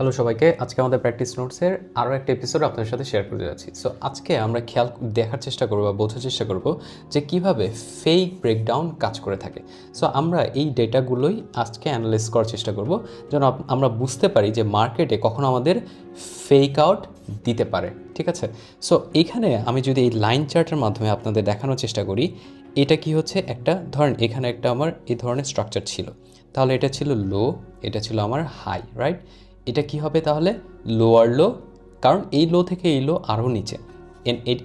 Hello সবাইকে, আজকে আমাদের প্র্যাকটিস নোটসের আরও একটা এপিসোড আপনাদের সাথে শেয়ার করতে যাচ্ছি। সো আজকে আমরা দেখার চেষ্টা করব বা বোঝার চেষ্টা করব যে কিভাবে ফেক ব্রেকডাউন কাজ করে থাকে। সো আমরা এই ডেটাগুলোই আজকে অ্যানালাইজ করার চেষ্টা করব যেন আমরা বুঝতে পারি যে মার্কেটে কখনো আমাদের ফেক আউট দিতে পারে। ঠিক আছে, সো এইখানে আমি যদি এই লাইন চার্টের মাধ্যমে আপনাদের দেখানোর চেষ্টা করি, এটা কি হচ্ছে, একটা ধরেন এখানে একটা আমার এই ধরনের স্ট্রাকচার ছিল, তাহলে এটা ছিল লো, এটা ছিল আমার হাই, রাইট? এটা কি হবে তাহলে? লোয়ার লো, কারণ এই লো থেকে এই লো আরও নিচে,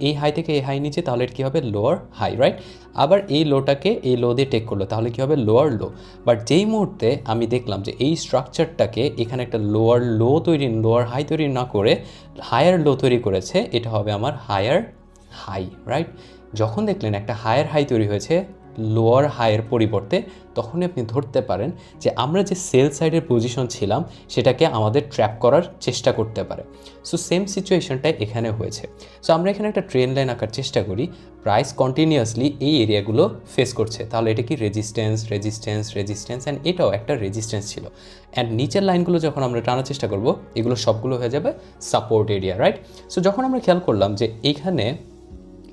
এই হাই থেকে এই হাই নিচে, তাহলে এটা কী হবে? Lower high, right? আবার এই লোটাকে এই লো দিয়ে টেক করলো, তাহলে কী হবে? Lower low. বাট যেই মুহূর্তে আমি দেখলাম যে এই স্ট্রাকচারটাকে এখানে একটা লোয়ার হাই তৈরি না করে হায়ার লো তৈরি করেছে, এটা হবে আমার হায়ার হাই, রাইট? যখন দেখলেন একটা হায়ার হাই তৈরি হয়েছে লোয়ার হাইয়ের পরিবর্তে, তখনই আপনি ধরতে পারেন যে আমরা যে সেল সাইডের পজিশন ছিলাম সেটাকে আমাদের ট্র্যাপ করার চেষ্টা করতে পারে। সো সেম সিচুয়েশনটাই এখানে হয়েছে। সো আমরা এখানে একটা ট্রেন লাইন আঁকার চেষ্টা করি, প্রাইস কন্টিনিউয়াসলি এই এরিয়াগুলো ফেস করছে, তাহলে এটা কি রেজিস্ট্যান্স রেজিস্ট্যান্স রেজিস্ট্যান্স অ্যান্ড এটাও একটা রেজিস্ট্যান্স ছিল। অ্যান্ড নিচের লাইনগুলো যখন আমরা টানার চেষ্টা করব, এগুলো সবগুলো হয়ে যাবে সাপোর্ট এরিয়া, রাইট? সো যখন আমরা খেয়াল করলাম যে এইখানে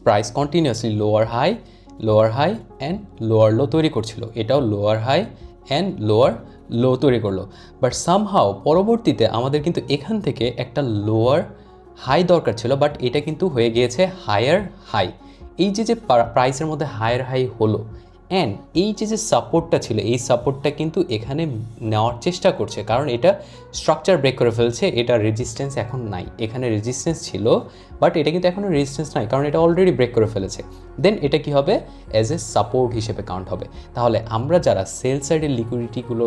price continuously lower high and lower low তৈরি করছিল, এটাও lower high and lower low তৈরি করলো, বাট সামহাও পরবর্তীতে আমাদের কিন্তু এখান থেকে একটা লোয়ার হাই দরকার ছিল, বাট এটা কিন্তু হয়ে গিয়েছে হায়ার হাই। এই যে প্রাইসের মধ্যে হায়ার হাই হলো, অ্যান্ড এই যে সাপোর্টটা ছিল, এই সাপোর্টটা কিন্তু এখানে নেওয়ার চেষ্টা করছে, কারণ এটা স্ট্রাকচার ব্রেক করে ফেলছে, এটা রেজিস্ট্যান্স এখন নাই। এখানে রেজিস্ট্যান্স ছিল, বাট এটা কিন্তু এখনও রেজিস্ট্যান্স নাই, কারণ এটা অলরেডি ব্রেক করে ফেলেছে। দেন এটা কি হবে? অ্যাজ এ সাপোর্ট হিসেবে কাউন্ট হবে। তাহলে আমরা যারা সেল সাইডের লিকুইডিটিগুলো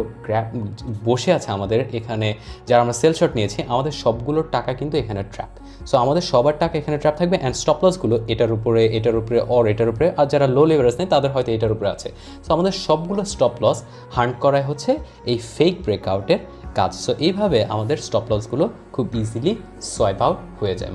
বসে আছে আমাদের এখানে, যারা আমরা সেল শট নিয়েছি, আমাদের সবগুলোর টাকা কিন্তু এখানে ট্র্যাপ। সো আমাদের সবার টাকা এখানে ট্র্যাপ থাকবে, অ্যান্ড স্টপ লসগুলো এটার উপরে এটার উপরে, আর যারা লো লেভারেজ নেই তাদের হয়তো এটার উপরে আছে। সো আমাদের সবগুলো স্টপ লস হান্ট করাই হচ্ছে এই ফেক ব্রেকআউটের কাজ। সো এইভাবে আমাদের স্টপ লসগুলো খুব ইজিলি সোয়াইপ আউট হয়ে যায়।